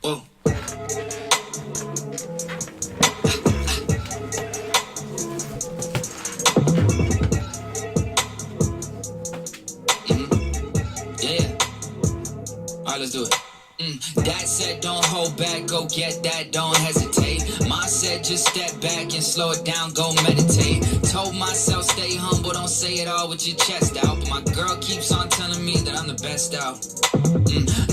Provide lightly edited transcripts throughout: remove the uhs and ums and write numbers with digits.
Whoa. Alright, let's do it. Dad said don't hold back, go get that, don't hesitate. Mom said just step back and slow it down, go meditate. Told myself stay humble, don't say it all with your chest out. But my girl keeps on telling me that I'm the best out.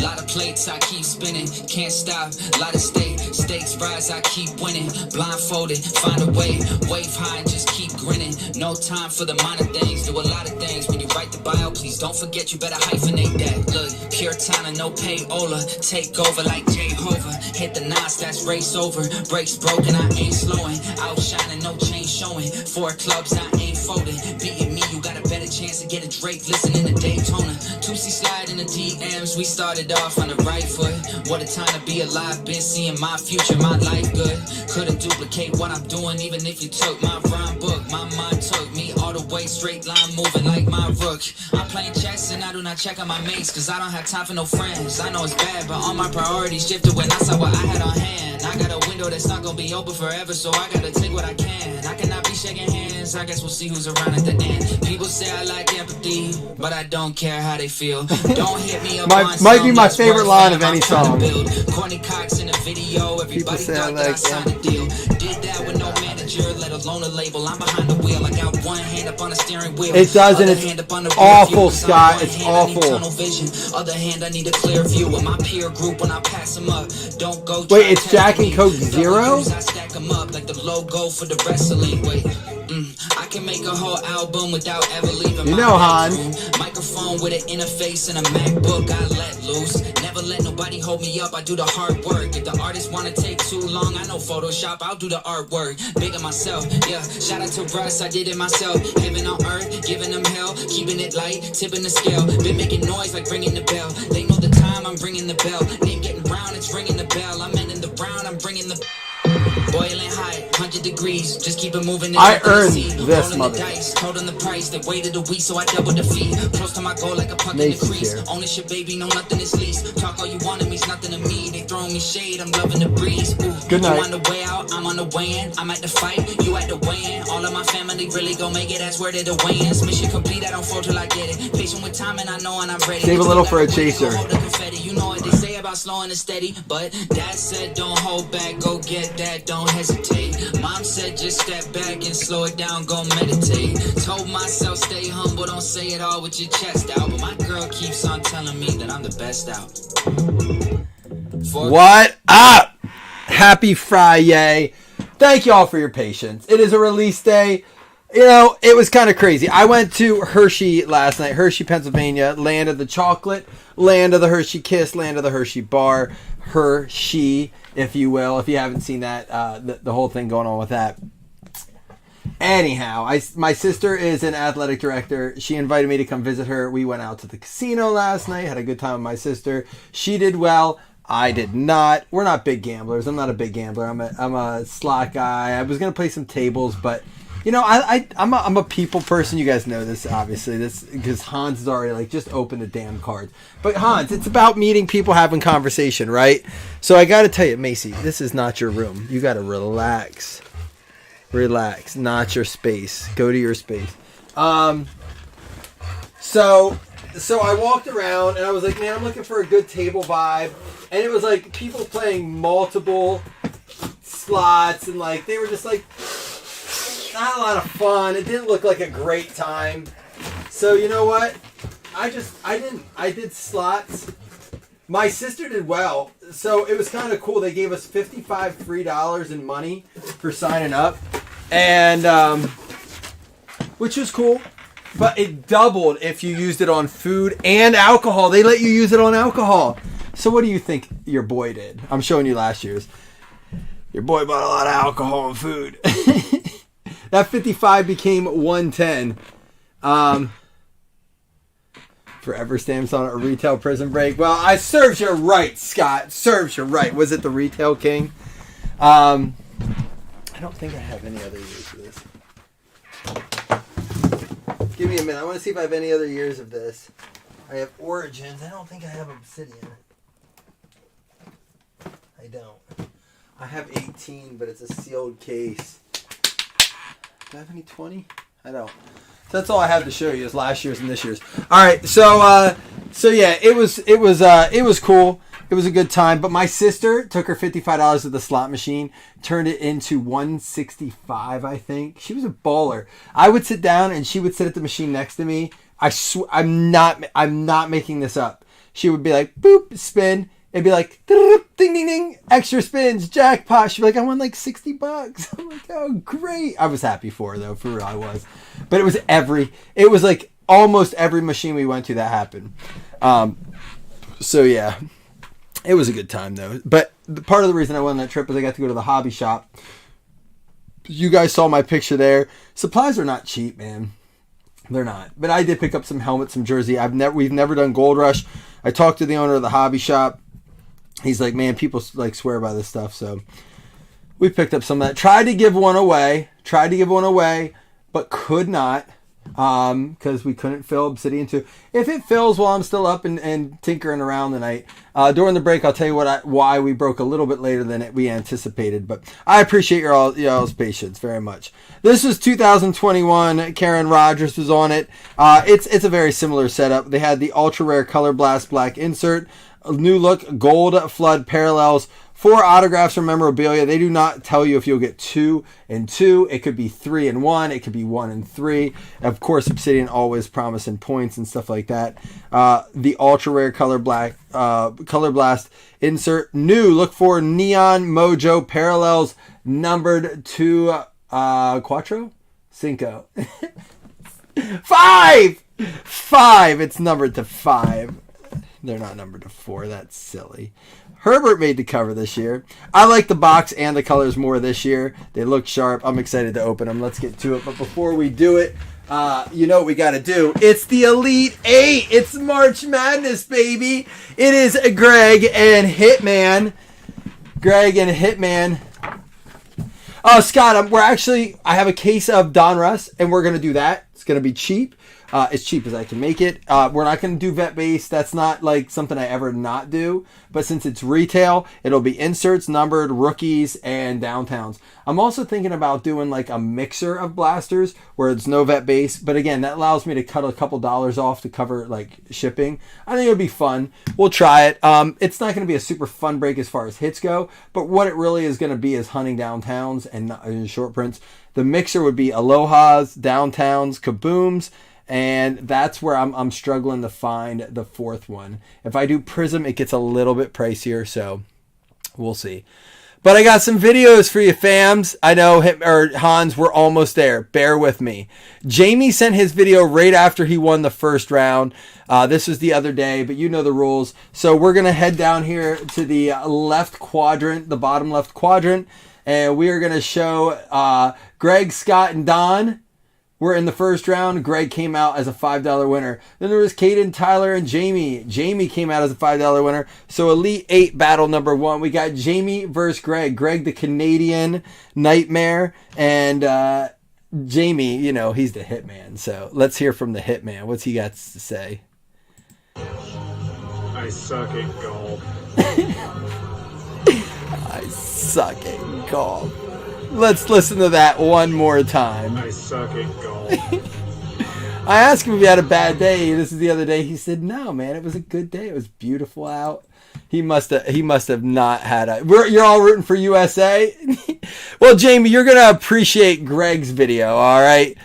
Lot of plates I keep spinning, can't stop. Lot of stakes rise, I keep winning. Blindfolded, find a way, wave high and just keep grinning. No time for the minor things, do a lot of things. When you write the bio, please don't forget you better hyphenate that. Look, pure talent, no payola. Take over like Jehovah. Hit the nines, that's race over. Brakes broken, I ain't slowing. Outshining, no change showing. 4 clubs, I ain't folding. Beating me, you got a better chance to get a Drake. Listening to Daytona. 2C slide in the DMs, we started off on the right foot. What a time to be alive, been seeing my future, my life good. Couldn't duplicate what I'm doing, even if you took my rhyme book. My mind took me all the way, straight line moving like my rook. I'm playing chess and I do not check on my mates, cause I don't have time for no friends. I know it's bad, but all my priorities shifted when I saw what I had on hand. I got a window that's not gonna be open forever, so I gotta take what I can. I cannot be shaking hands, I guess we'll see who's around at the end. People say I lack empathy, but I don't care how they feel. Don't hit me up on might be my favorite line of any song. Corny cocks in a video, everybody thought that I signed a deal. Did that with no manager, let alone a label. I'm behind the wheel, I got one hand up on the steering wheel. It doesn't, it's awful, Scott, it's awful. Other hand, I need a clear view of my peer group when I pass them up. Don't go. Wait, it's Jack and Coke Zero? I stack them up like the logo for the wrestling. Wait, I can make a whole album without ever leaving my bedroom. Microphone with an interface and a MacBook, I let loose. Never let nobody hold me up, I do the hard work. If the artist wanna take too long, I know Photoshop, I'll do the artwork. Big on myself, yeah. Shout out to Russ, I did it myself. Heaven on earth, giving them hell, keeping it light, tipping the scale. Been making noise like ringing the bell. They know the time, I'm ringing the bell. Name getting round, it's ringing the bell. I'm ending the round, I'm bringing the boiling high, 100 degrees. Just keep it moving. I earned this, mother. Told on the price, they waited a week, so I doubled the fee. Close to my goal like a puck in the crease. Ownership, baby, no nothing is leased. Talk all you want, it means nothing to me. They throwing me shade, I'm loving the breeze. Ooh, good night. You on the way out, I'm on the way in. I'm at the fight, you at the weigh-in. All of my family really gon' make it, that's where they're the weigh-ins. Mission complete, I don't fall till I get it. Patient with time and I know and I'm ready. Save a little for a chaser. You know what they say about slowing and steady, but Dad said don't hold back, go get that, don't hesitate. Mom said just step back and slow it down, go meditate. Told myself stay humble, don't say it all with your chest out. But my girl keeps on telling me that I'm the best out. What up? Happy Friday. Thank you all for your patience. It is a release day. You know, it was kind of crazy. I went to Hershey last night. Hershey, Pennsylvania. Land of the chocolate. Land of the Hershey kiss. Land of the Hershey bar. Hershey, if you will. If you haven't seen that, the whole thing going on with that. Anyhow, my sister is an athletic director. She invited me to come visit her. We went out to the casino last night. Had a good time with my sister. She did well. I did not. We're not big gamblers. I'm not a big gambler. I'm a slot guy. I was going to play some tables, but... You know, I'm a people person. You guys know this, obviously. This because Hans has already like just opened the damn cards. But Hans, it's about meeting people, having conversation, right? So I got to tell you, Macy, this is not your room. You got to relax, not your space. Go to your space. So I walked around and I was like, man, I'm looking for a good table vibe, and it was like people playing multiple slots, and like they were just like. Not a lot of fun. It didn't look like a great time. So you know what? I did slots. My sister did well. So it was kind of cool. They gave us $55 free in money for signing up. And which was cool. But it doubled if you used it on food and alcohol. They let you use it on alcohol. So what do you think your boy did? I'm showing you last year's. Your boy bought a lot of alcohol and food. That 55 became 110. Forever stamps on a retail prison break. Well, I serves you right, Scott. Serves you right. Was it the Retail King? I don't think I have any other years of this. Give me a minute. I want to see if I have any other years of this. I have Origins. I don't think I have Obsidian. I don't. I have 18, but it's a sealed case. Do I have any 20? I don't. So that's all I have to show you is last year's and this year's. All right, so yeah, it was cool. It was a good time. But my sister took her $55 of the slot machine, turned it into $165, I think. She was a baller. I would sit down and she would sit at the machine next to me. I'm not making this up. She would be like, boop, spin. It'd be like, ding, ding, ding, extra spins, jackpot. She'd be like, I won like $60. I'm like, oh, great. I was happy for her, though. For real, I was. But it was like almost every machine we went to that happened. So, yeah. It was a good time, though. But part of the reason I went on that trip was I got to go to the hobby shop. You guys saw my picture there. Supplies are not cheap, man. They're not. But I did pick up some helmets, some jersey. We've never done Gold Rush. I talked to the owner of the hobby shop. He's like, man, people like swear by this stuff. So we picked up some of that. Tried to give one away, but could not because we couldn't fill Obsidian 2. If it fills while I'm still up and tinkering around tonight, during the break, I'll tell you why we broke a little bit later than we anticipated. But I appreciate y'all's patience very much. This was 2021. Karen Rogers was on it. It's a very similar setup. They had the ultra rare Color Blast Black insert. New look gold flood parallels, 4 autographs or memorabilia. They do not tell you if you'll get 2 and 2. It could be 3 and 1. It could be 1 and 3. Of course, Obsidian always promising points and stuff like that. The ultra rare Color Blast insert. New look for Neon Mojo parallels numbered to Quattro Cinco. 5. It's numbered to 5. They're not numbered to 4. That's silly. Herbert made the cover this year. I like the box and the colors more this year. They look sharp. I'm excited to open them. Let's get to it. But before we do it, you know what we got to do. It's the Elite 8. It's March Madness, baby. It is Greg and Hitman. Oh, Scott, I have a case of Don Russ, and we're going to do that. It's going to be cheap. As cheap as I can make it. We're not going to do vet base. That's not like something I ever not do. But since it's retail, it'll be inserts, numbered, rookies, and downtowns. I'm also thinking about doing like a mixer of blasters where it's no vet base. But again, that allows me to cut a couple dollars off to cover like shipping. I think it'll be fun. We'll try it. It's not going to be a super fun break as far as hits go. But what it really is going to be is hunting downtowns and short prints. The mixer would be Aloha's, downtowns, kabooms. And that's where I'm struggling to find the 4th one. If I do Prism, it gets a little bit pricier, so we'll see. But I got some videos for you, fams. I know Hans, we're almost there. Bear with me. Jamie sent his video right after he won the first round. This was the other day, but you know the rules. So we're going to head down here to the left quadrant, the bottom left quadrant, and we are going to show Greg, Scott, and Don. We're in the first round. Greg came out as a $5 winner. Then there was Caden, Tyler, and Jamie. Jamie came out as a $5 winner. So Elite 8 battle number 1. We got Jamie versus Greg. Greg, the Canadian nightmare. And Jamie, you know, he's the hitman. So let's hear from the hitman. What's he got to say? I suck at golf. I suck at golf. Let's listen to that one more time. I suck at golf. I asked him if he had a bad day. This is the other day. He said, no, man, it was a good day. It was beautiful out. He must have not had a... You're all rooting for USA? Well, Jamie, you're going to appreciate Greg's video, all right?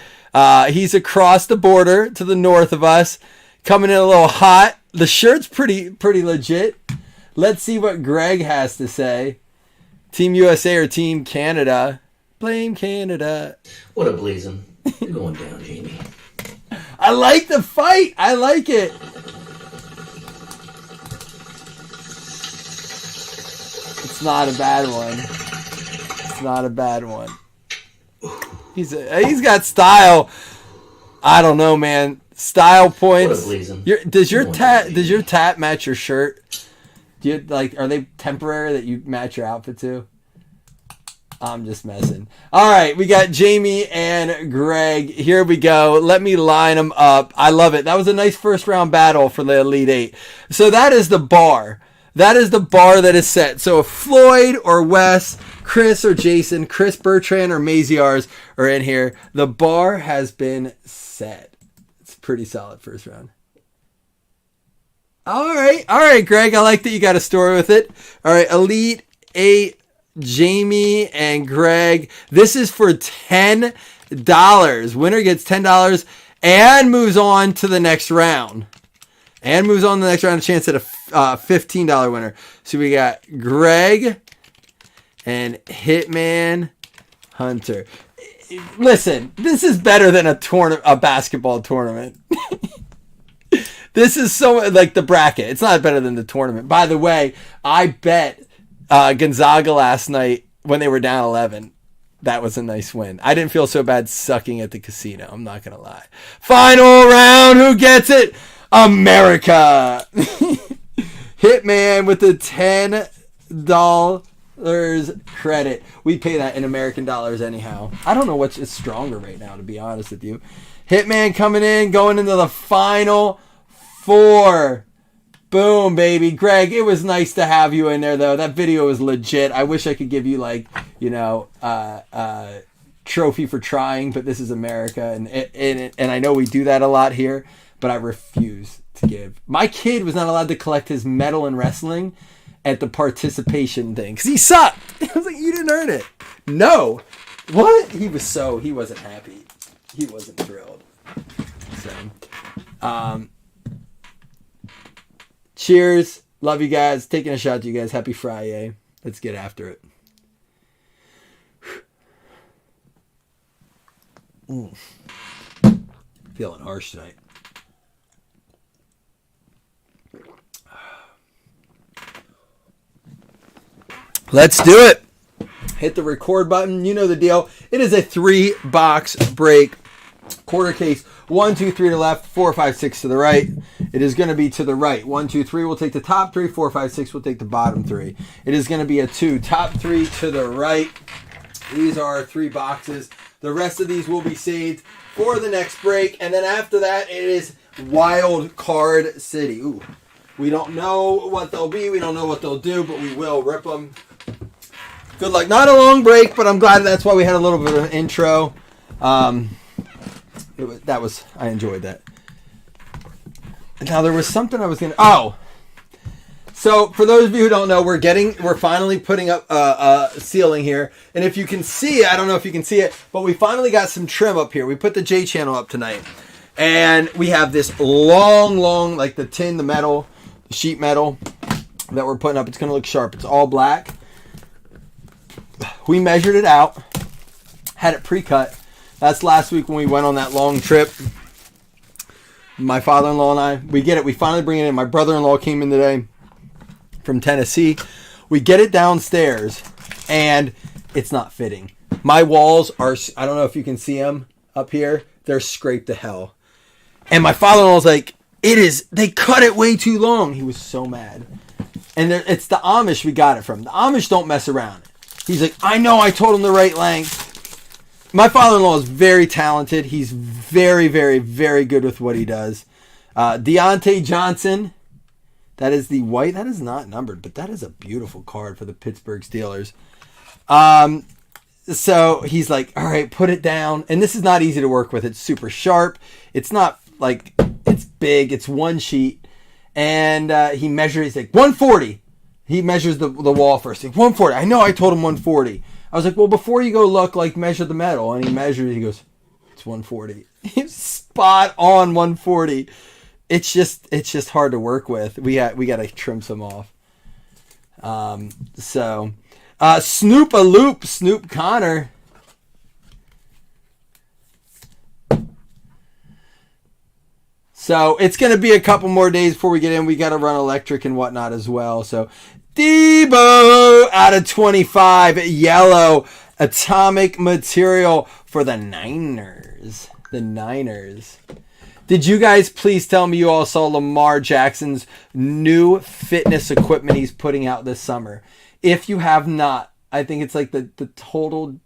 He's across the border to the north of us, coming in a little hot. The shirt's pretty legit. Let's see what Greg has to say. Team USA or Team Canada? Blame Canada. What a blazing. You're going down, Jamie. I like the fight. I like it. It's not a bad one. It's not a bad one. He's got style. I don't know, man. Style points. What a blazing. Does your tat match your shirt? Do you are they temporary that you match your outfit to? I'm just messing. All right, we got Jamie and Greg. Here we go. Let me line them up. I love it. That was a nice first round battle for the Elite Eight. So that is the bar. That is the bar that is set. So if Floyd or Wes, Chris or Jason, Chris Bertrand or Maziarz are in here, the bar has been set. It's a pretty solid first round. All right, Greg. I like that you got a story with it. All right, Elite Eight, Jamie and Greg. This is for $10. Winner gets $10 and moves on to the next round. A chance at a $15 winner. So we got Greg and Hitman Hunter. Listen, this is better than a basketball tournament. This is so like the bracket. It's not better than the tournament. By the way, I bet Gonzaga last night when they were down 11. That was a nice win. I didn't feel so bad sucking at the casino. I'm not going to lie. Final round. Who gets it? America. Hitman with the $10 credit. We pay that in American dollars anyhow. I don't know which is stronger right now, to be honest with you. Hitman coming in, going into the final 4. Boom, baby. Greg, it was nice to have you in there, though. That video was legit. I wish I could give you, like, trophy for trying, but this is America, and I know we do that a lot here, but I refuse to give. My kid was not allowed to collect his medal in wrestling at the participation thing, because he sucked. I was like, you didn't earn it. No. What? He wasn't happy. He wasn't thrilled. So, cheers. Love you guys. Taking a shot to you guys. Happy Friday. Let's get after it. Feeling harsh tonight. Let's do it. Hit the record button. You know the deal. It is a 3-box break. Quarter case. 1, 2, 3 to the left. 4, 5, 6 to the right. It is going to be to the right. 1, 2, 3. We'll take the top 3. 4, 5, 6. We'll take the bottom 3. It is going to be a 2. Top 3 to the right. These are our 3 boxes. The rest of these will be saved for the next break. And then after that, it is Wild Card City. Ooh. We don't know what they'll be. We don't know what they'll do, but we will rip them. Good luck. Not a long break, but I'm glad that's why we had a little bit of an intro. I enjoyed that. Now there was something I was gonna. Oh, so for those of you who don't know, we're finally putting up a ceiling here, and if you can see, I don't know if you can see it, but we finally got some trim up here. We put the J channel up tonight, and we have this long, like the metal, the sheet metal that we're putting up. It's gonna look sharp. It's all black. We measured it out, had it pre-cut. That's last week when we went on that long trip. My father-in-law and I, we get it. We finally bring it in. My brother-in-law came in today from Tennessee. We get it downstairs, and it's not fitting. My walls are, I don't know if you can see them up here. They're scraped to hell. And my father-in-law's like, they cut it way too long. He was so mad. And it's the Amish we got it from. The Amish don't mess around. He's like, I know I told him the right length. My father-in-law is very talented. He's very, very, very good with what he does. Deontay Johnson. That is the white. That is not numbered, but that is a beautiful card for the Pittsburgh Steelers. So he's like, all right, put it down. And this is not easy to work with. It's super sharp. It's not like, it's big. It's one sheet. And he measures, he's like, 140. He measures the wall first. He's like, 140. I know I told him 140. I was like, well, before you go look, like, measure the metal. And he measures, he goes, it's 140. He's spot on 140. It's just hard to work with. We got to trim some off. Snoop a Loop, Snoop Connor. So it's going to be a couple more days before we get in. We got to run electric and whatnot as well. So Debo out of 25, yellow atomic material for the Niners. The Niners. Did you guys please tell me you all saw Lamar Jackson's new fitness equipment he's putting out this summer? If you have not, I think it's like the total.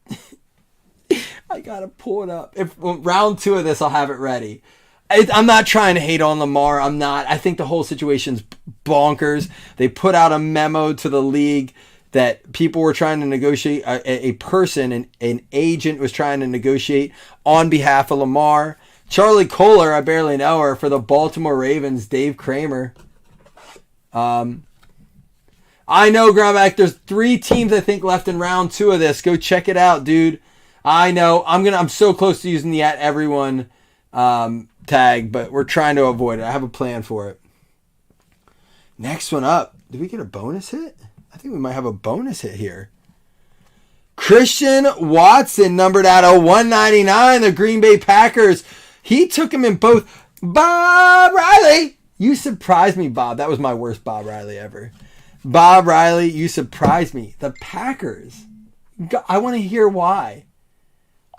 I gotta pull it up. If round 2 of this, I'll have it ready. I'm not trying to hate on Lamar. I'm not. I think the whole situation's bonkers. They put out a memo to the league that people were trying to negotiate. A person, an agent, was trying to negotiate on behalf of Lamar. Charlie Kohler, I barely know her, for the Baltimore Ravens. Dave Kramer. I know, Grumback. There's 3 teams I think left in round 2 of this. Go check it out, dude. I know. I'm so close to using the @everyone tag, but we're trying to avoid it. I have a plan for it. Next one up. Did we get a bonus hit? I think we might have a bonus hit here. Christian Watson, numbered out of 199, the Green Bay Packers. He took him in both. Bob Riley. You surprised me, Bob. That was my worst Bob Riley ever. Bob Riley, you surprised me. The Packers. I want to hear why.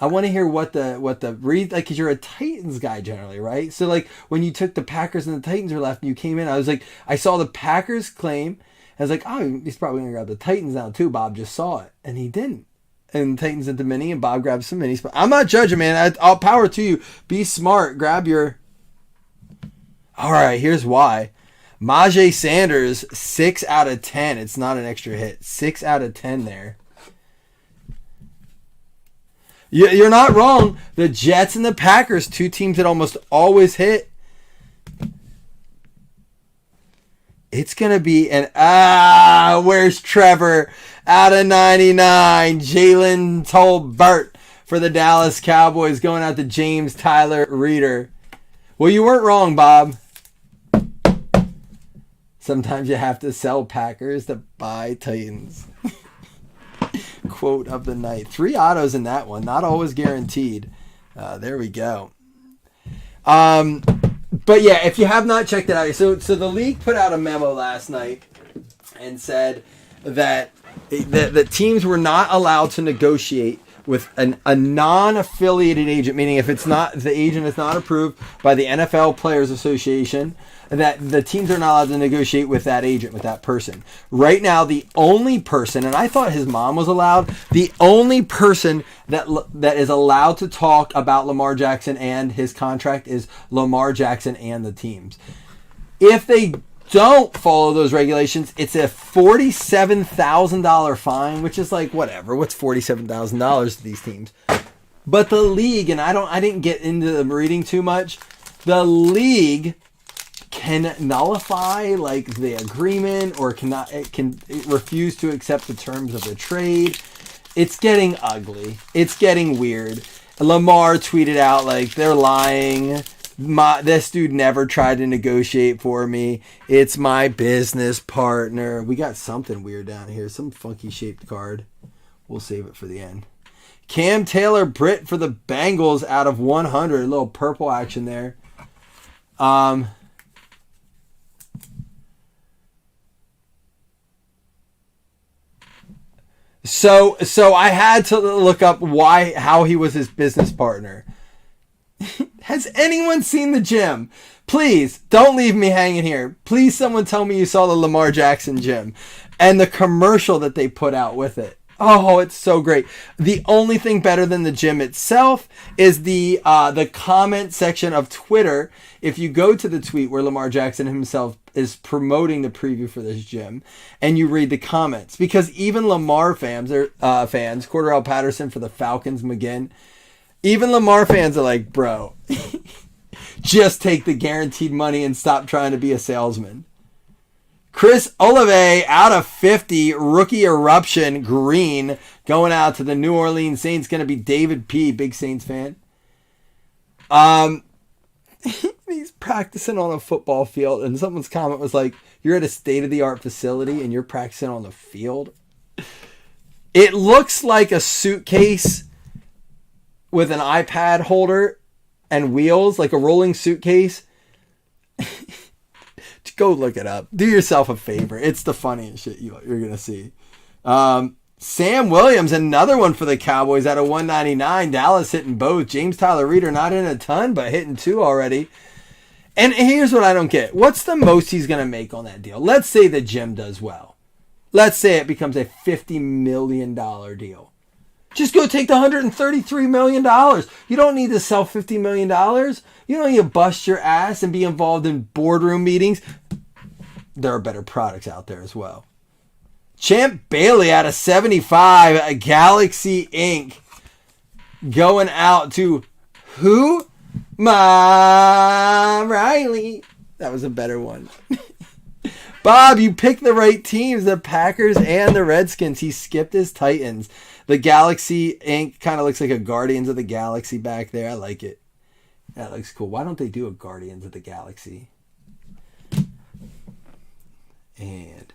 I want to hear what the read, like, because you're a Titans guy generally, right? So, like, when you took the Packers and the Titans were left and you came in, I was like, I saw the Packers claim. I was like, oh, he's probably going to grab the Titans now too. Bob just saw it, and he didn't. And the Titans into mini, and Bob grabs some minis. I'm not judging, man. I'll power to you. Be smart. Grab your... All right, here's why. Majay Sanders, 6 out of 10. It's not an extra hit. 6 out of 10 there. You're not wrong. The Jets and the Packers, 2 teams that almost always hit. It's going to be an... where's Trevor? Out of 99. Jalen Tolbert for the Dallas Cowboys, going out to James Tyler Reeder. Well, you weren't wrong, Bob. Sometimes you have to sell Packers to buy Titans. Quote of the night. 3 autos in that one. Not always guaranteed. There we go. But yeah, if you have not checked it out. So the league put out a memo last night and said that the teams were not allowed to negotiate with a non-affiliated agent, meaning if the agent is not approved by the NFL Players Association, that the teams are not allowed to negotiate with that agent, with that person. Right now, the only person, and I thought his mom was allowed, the only person that is allowed to talk about Lamar Jackson and his contract is Lamar Jackson and the teams. If they don't follow those regulations, it's a $47,000 fine, which is like, whatever. What's $47,000 to these teams? But the league, and I didn't get into the reading too much, the league can nullify like the agreement, or it can refuse to accept the terms of the trade. It's getting ugly. It's getting weird. Lamar tweeted out like, they're lying. This dude never tried to negotiate for me. It's my business partner. We got something weird down here. Some funky shaped card. We'll save it for the end. Cam Taylor Britt for the Bengals out of 100. A little purple action there. So I had to look up how he was his business partner. Has anyone seen the gym? Please, don't leave me hanging here. Please, someone tell me you saw the Lamar Jackson gym and the commercial that they put out with it. Oh, it's so great. The only thing better than the gym itself is the comment section of Twitter. If you go to the tweet where Lamar Jackson himself is promoting the preview for this gym, and you read the comments, because even Lamar fans, Cordell Patterson for the Falcons, McGinn, even Lamar fans are like, bro, just take the guaranteed money and stop trying to be a salesman. Chris Olave out of 50, rookie eruption, green, going out to the New Orleans Saints. Going to be David P., big Saints fan. He's practicing on a football field, and someone's comment was like, you're at a state-of-the-art facility and you're practicing on the field. It looks like a suitcase with an iPad holder and wheels, like a rolling suitcase. Go look it up. Do yourself a favor. It's the funniest shit you're going to see. Sam Williams, another one for the Cowboys out of 199. Dallas hitting both. James Tyler Reeder not in a ton, but hitting 2 already. And here's what I don't get. What's the most he's going to make on that deal? Let's say the gym does well. Let's say it becomes a $50 million deal. Just go take the $133 million. You don't need to sell $50 million. You don't need to bust your ass and be involved in boardroom meetings. There are better products out there as well. Champ Bailey out of 75, Galaxy Inc. Going out to who? Mom Riley. That was a better one. Bob, you picked the right teams, the Packers and the Redskins. He skipped his Titans. The Galaxy Inc. kind of looks like a Guardians of the Galaxy back there. I like it. That looks cool. Why don't they do a Guardians of the Galaxy? And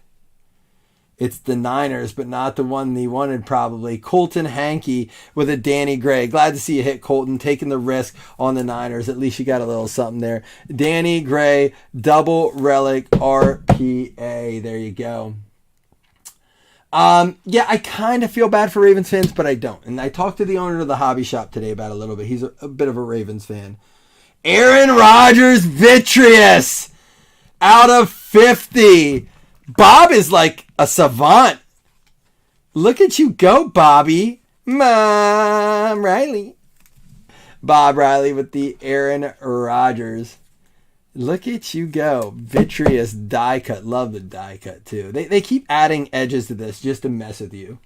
it's the Niners, but not the one he wanted probably. Colton Hankey with a Danny Gray. Glad to see you hit, Colton, taking the risk on the Niners. At least you got a little something there. Danny Gray, double relic RPA. There you go. Yeah, I kind of feel bad for Ravens fans, but I don't. And I talked to the owner of the hobby shop today about it a little bit. He's a bit of a Ravens fan. Aaron Rodgers, Vitreous, out of 50. Bob is like a savant. Look at you go, Bobby. Mom Riley. Bob Riley with the Aaron Rodgers. Look at you go. Vitreous die cut. Love the die cut too. They keep adding edges to this just to mess with you.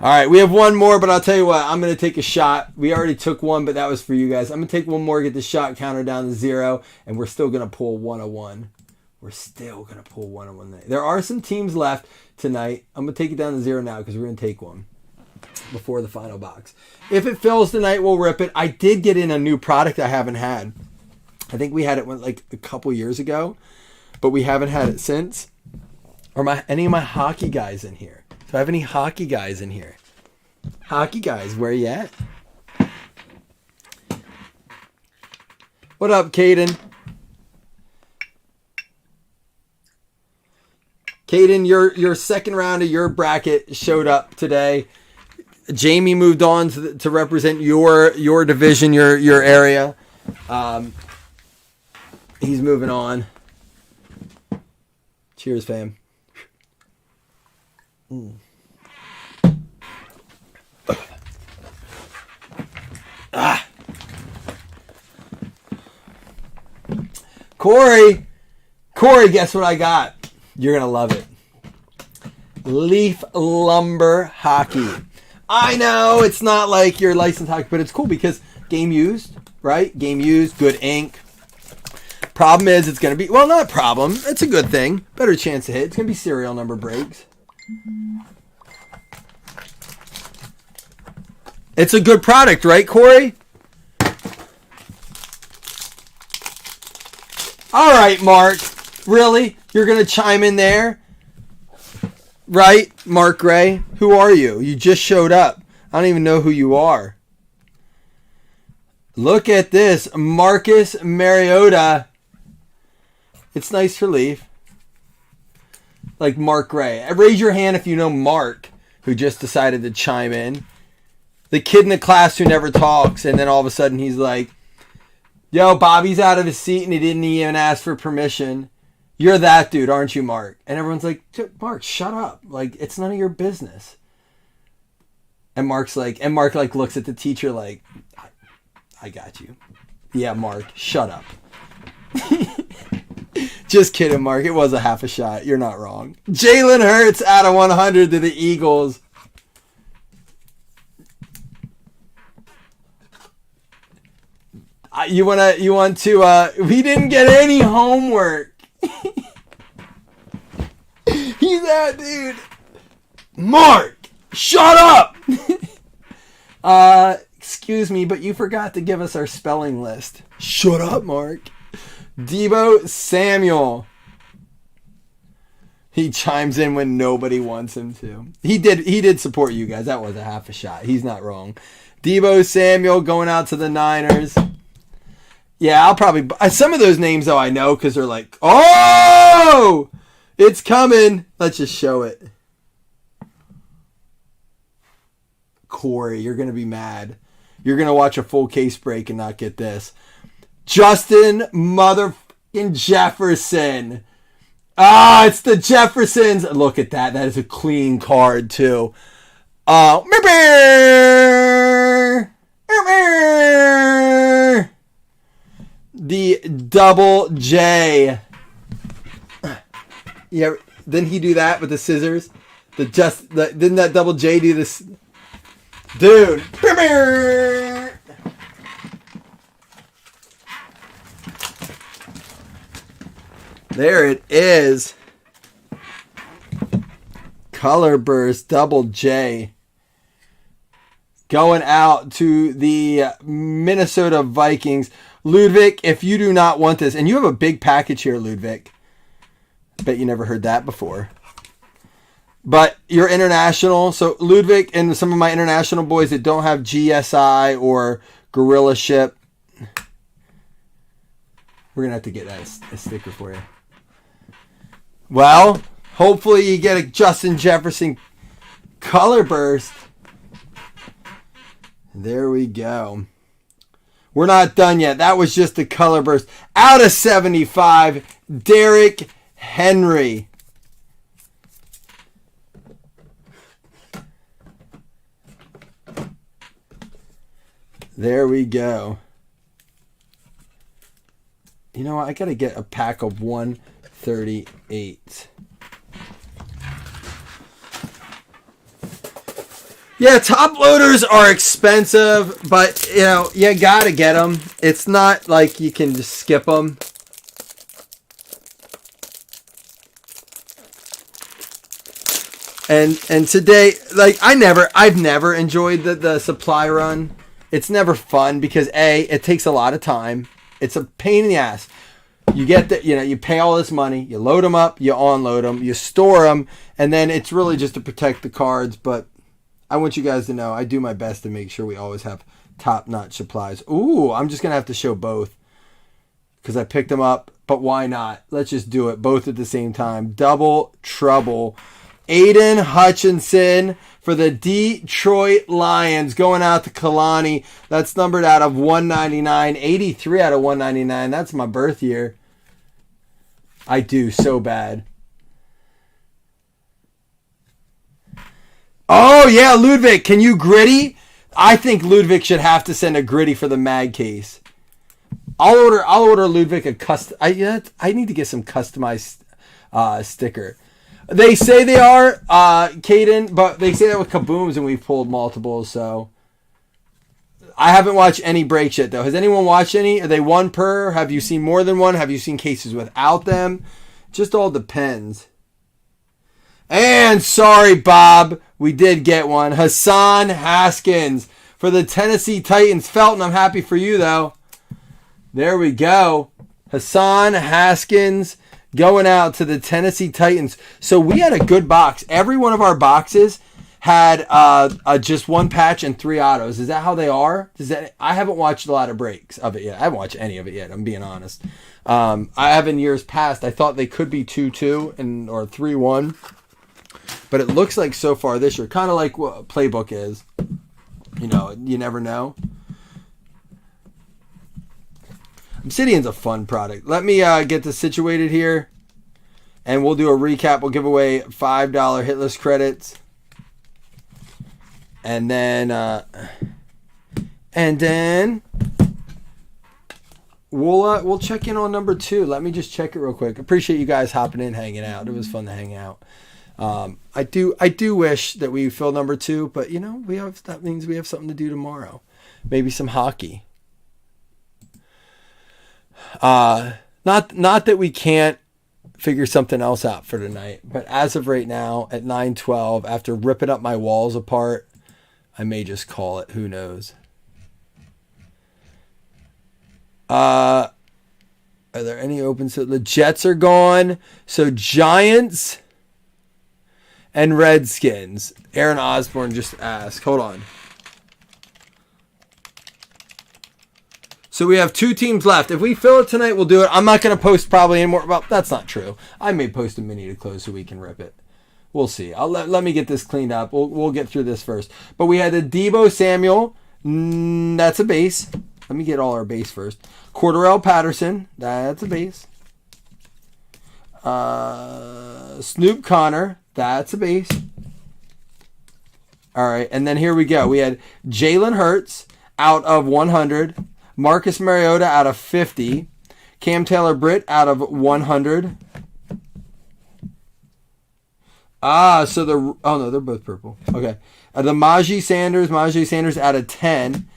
All right, we have one more, but I'll tell you what. I'm going to take a shot. We already took one, but that was for you guys. I'm going to take one more, get the shot counter down to 0, and we're still going to pull 101. We're still going to pull 101. There are some teams left tonight. I'm going to take it down to 0 now because we're going to take one before the final box. If it fills tonight, we'll rip it. I did get in a new product I haven't had. I think we had it like a couple years ago, but we haven't had it since. Are any of my hockey guys in here? Do I have any hockey guys in here? Hockey guys, where you at? What up, Caden? Caden, your second round of your bracket showed up today. Jamie moved on to represent your division, your area. He's moving on. Cheers, fam. Corey, guess what I got? You're going to love it. Leaf Lumber Hockey. I know it's not like your licensed hockey, but it's cool because game used, right? Game used, good ink. Problem is it's going to be, well, not a problem. It's a good thing. Better chance to hit. It's going to be serial number breaks. It's a good product, right, Corey? All right, Mark. Really? You're going to chime in there? Right, Mark Gray? Who are you? You just showed up. I don't even know who you are. Look at this. Marcus Mariota. It's nice for Leaf. Like Mark Gray. Raise your hand if you know Mark, who just decided to chime in. The kid in the class who never talks, and then all of a sudden he's like, yo, Bobby's out of his seat and he didn't even ask for permission. You're that dude, aren't you, Mark? And everyone's like, Mark, shut up. Like, it's none of your business. And Mark looks at the teacher like, I got you. Yeah, Mark, shut up. Just kidding, Mark. It was a half a shot. You're not wrong. Jalen Hurts out of 100 to the Eagles. You want to, we didn't get any homework. He's that dude. Mark, shut up. Excuse me, but you forgot to give us our spelling list. Shut up, Mark. Deebo Samuel. He chimes in when nobody wants him to. He did support you guys. That was a half a shot. He's not wrong. Deebo Samuel going out to the Niners. Yeah, I'll probably... Some of those names, though, I know because they're like, oh, it's coming. Let's just show it. Corey, you're going to be mad. You're going to watch a full case break and not get this. Justin motherfucking Jefferson Ah, it's the Jeffersons. Look at that. That is a clean card, too. The Double J. Yeah, didn't he do that with the scissors? Didn't that Double J do this? Dude. There it is. Color Burst Double J. Going out to the Minnesota Vikings. Ludwig, if you do not want this, and you have a big package here, Ludwig. I bet you never heard that before. But you're international. So Ludwig and some of my international boys that don't have GSI or Gorilla Ship, we're going to have to get a sticker for you. Well, hopefully you get a Justin Jefferson Color Burst. There we go. We're not done yet. That was just the Color Burst. Out of 75, Derrick Henry. There we go. You know what? I got to get a pack of 138. Yeah, top loaders are expensive, but, you know, you got to get them. It's not like you can just skip them. And today, like, I've never enjoyed the supply run. It's never fun because it takes a lot of time. It's a pain in the ass. You get you pay all this money, you load them up, you unload them, you store them, and then it's really just to protect the cards. But I want you guys to know I do my best to make sure we always have top-notch supplies. Ooh, I'm just gonna have to show both because I picked them up. But why not? Let's just do it both at the same time. Double trouble. Aiden Hutchinson for the Detroit Lions going out to Kalani. That's numbered out of 199. 83 out of 199. That's my birth year. I do so bad. Oh, yeah, Ludwig. Can you gritty? I think Ludwig should have to send a gritty for the mag case. I'll order Ludwig a custom. I need to get some customized sticker. They say they are, Caden, but they say that with Kabooms and we've pulled multiples, so. I haven't watched any breaks yet, though. Has anyone watched any? Are they one per? Have you seen more than one? Have you seen cases without them? Just all depends. And sorry, Bob, we did get one. Hassan Haskins for the Tennessee Titans. Felton, I'm happy for you, though. There we go. Hassan Haskins going out to the Tennessee Titans. So we had a good box. Every one of our boxes had just one patch and 3 autos. Is that how they are? I haven't watched a lot of breaks of it yet. I haven't watched any of it yet, I'm being honest. I have in years past. I thought they could be 2-2 or 3-1. But it looks like so far this year, kind of like what Playbook is. You know, you never know. Obsidian's a fun product. Let me get this situated here. And we'll do a recap. We'll give away $5 hit list credits. And then we'll check in on number 2. Let me just check it real quick. Appreciate you guys hopping in, hanging out. It was fun to hang out. I do wish that we fill number 2, but you know, that means we have something to do tomorrow. Maybe some hockey. Not that we can't figure something else out for tonight, but as of right now at 9:12, after ripping up my walls apart, I may just call it. Who knows? Are there any opens? So the Jets are gone. So Giants and Redskins. Aaron Osborne just asked. Hold on. So we have 2 teams left. If we fill it tonight, we'll do it. I'm not going to post probably anymore. Well, that's not true. I may post a mini to close so we can rip it. We'll see. Let me get this cleaned up. We'll get through this first. But we had the Deebo Samuel. That's a base. Let me get all our base first. Cordarrelle Patterson. That's a base. Snoop Connor. That's a base. All right, and then here we go. We had Jalen Hurts out of 100. Marcus Mariota out of 50. Cam Taylor-Britt out of 100. They're both purple. Okay. The Najee Sanders out of 10.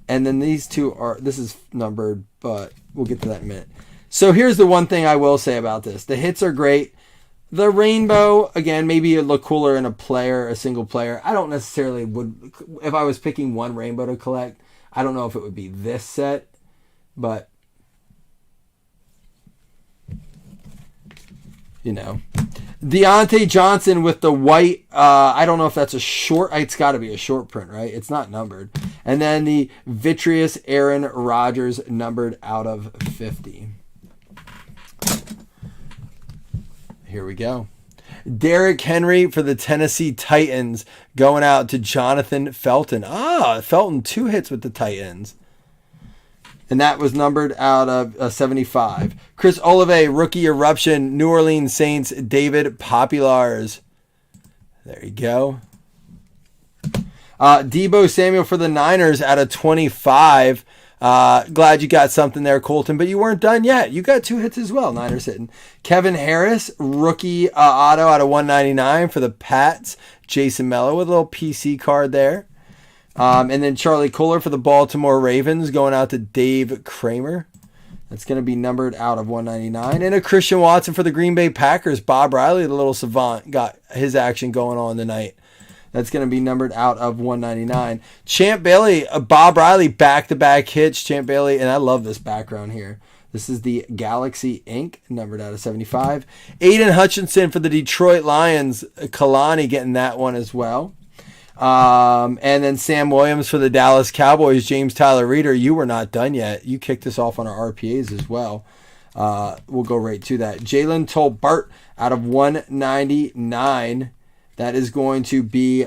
And then these two this is numbered, but we'll get to that in a minute. So here's the one thing I will say about this. The hits are great. The rainbow, again, maybe it'd look cooler in a single player. I don't necessarily if I was picking one rainbow to collect, I don't know if it would be this set, but Deontay Johnson with the white, I don't know if that's a short, it's got to be a short print, right? It's not numbered. And then the Vitreous Aaron Rodgers numbered out of 50. Here we go. Derrick Henry for the Tennessee Titans going out to Jonathan Felton. Felton 2 hits with the Titans. And that was numbered out of 75. Chris Olave, Rookie Eruption, New Orleans Saints, David Populars. There you go. Deebo Samuel for the Niners out of 25. Glad you got something there, Colton, but you weren't done yet. You got 2 hits as well. Niners hitting. Kevin Harris, rookie auto out of 199 for the Pats. Jason Mello with a little PC card there. And then Charlie Kohler for the Baltimore Ravens going out to Dave Kramer. That's going to be numbered out of 199. And a Christian Watson for the Green Bay Packers. Bob Riley, the little savant, got his action going on tonight. That's going to be numbered out of 199. Champ Bailey, Bob Riley, back-to-back hits. Champ Bailey, and I love this background here. This is the Galaxy Ink, numbered out of 75. Aiden Hutchinson for the Detroit Lions. Kalani getting that one as well. And then Sam Williams for the Dallas Cowboys. James Tyler Reeder, you were not done yet. You kicked us off on our RPAs as well. We'll go right to that. Jalen Tolbert out of 199. That is going to be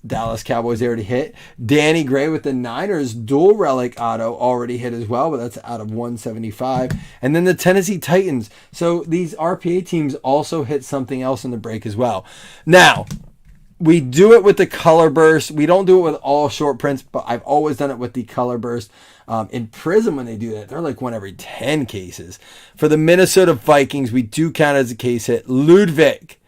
Dallas Cowboys. They already hit. Danny Gray with the Niners dual relic auto already hit as well, but that's out of 175. And then the Tennessee Titans. So these RPA teams also hit something else in the break as well. Now, we do it with the color burst. We don't do it with all short prints, but I've always done it with the color burst. In Prism, when they do that, they're like 1 every 10 cases. For the Minnesota Vikings, we do count as a case hit. Ludwig.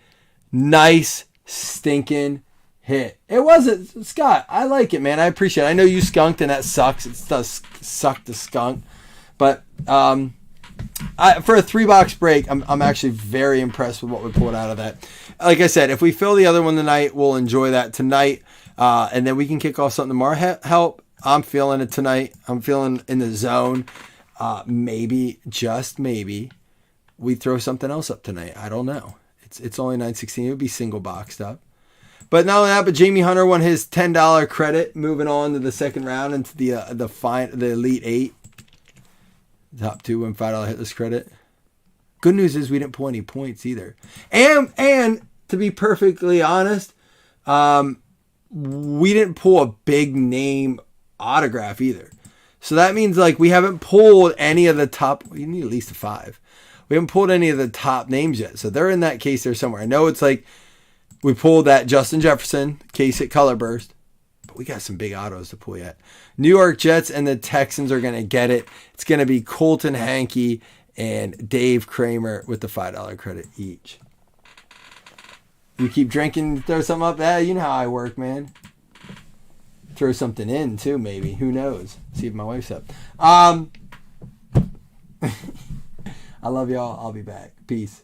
Nice stinking hit. It wasn't, Scott. I like it, man. I appreciate it. I know you skunked, and that sucks. It does suck to skunk. But for a 3-box break, I'm actually very impressed with what we pulled out of that. Like I said, if we fill the other one tonight, we'll enjoy that tonight. And then we can kick off something tomorrow. Help. I'm feeling it tonight. I'm feeling in the zone. Maybe, just maybe, we throw something else up tonight. I don't know. It's only $9.16. It would be single boxed up. But not only that, but Jamie Hunter won his $10 credit, moving on to the second round into the Elite 8. Top 2 win $5 hitless credit. Good news is we didn't pull any points either. And to be perfectly honest, we didn't pull a big name autograph either. So that means like we haven't pulled any of the top. You need at least a 5. We haven't pulled any of the top names yet. So they're in that case there somewhere. I know it's like we pulled that Justin Jefferson case hit color burst, but we got some big autos to pull yet. New York Jets and the Texans are going to get it. It's going to be Colton Hankey and Dave Kramer with the $5 credit each. You keep drinking, throw something up. You know how I work, man. Throw something in too, maybe. Who knows? See if my wife's up. I love y'all. I'll be back. Peace.